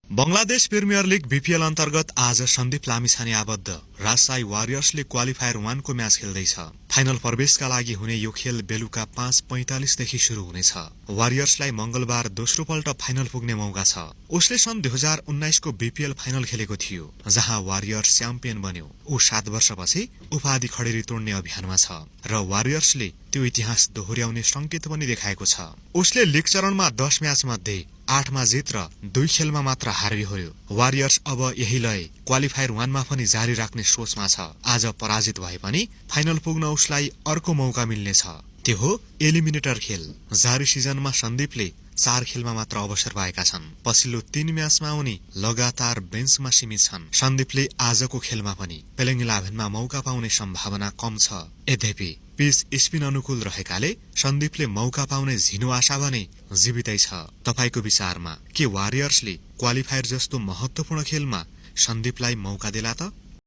Bangladesh premier league BPL अन्तर्गत आज सन्दीप लामिछाने आबद्ध राजशाही वारियर्सले क्वालिफायर 1 को म्याच खेल्दैछ। फाइनल प्रवेशका लागि हुने यो खेल बेलुका 5:45 देखि शुरू हुनेछ। वारियर्सलाई मंगलबार दोस्रो पल्ट फाइनल पुग्ने मौका छ। उसले सन् 2019 को बीपीएल फाइनल खेलेको थियो, जहाँ वारियर्स च्याम्पियन बन्यो। ऊ 7 वर्षपछि उपाधि खडेरी तोड्ने अभियानमा छ र वारियर्सले त्यो इतिहास दोहोर्याउने संकेत पनि देखाएको छ। उसले लीग चरणमा 10 म्याच मध्ये 8 मा जित र 2 खेलमा मात्र हार बिहोर्यो। वारियर्स अब यही लय क्वालिफायर 1 मा पनि जारी राख्ने सोचमा छ। आज पराजित भए पनि फाइनल पुग्न उसलाई अर्को मौका मिल्नेछ। त्यो हो एलिमिनेटर खेल। जारी सिजनमा सन्दीपले 4 खेलमा मात्र अवसर पाएका छन्। पछिल्लो 3 म्याचमा उनी लगातार बेन्चमा सीमित छन्। सन्दीपले आजको खेलमा पनि प्लेइङ 11मा मौका पाउने सम्भावना कम छ। यद्यपि पिच स्पिन अनुकूल रहेकाले सन्दीपले मौका पाउने झिनो आशा भने जीवितै छ। तपाईको विचारमा के वारियर्सले क्वालिफायर जस्तो महत्वपूर्ण खेलमा सन्दीपलाई मौका देला त?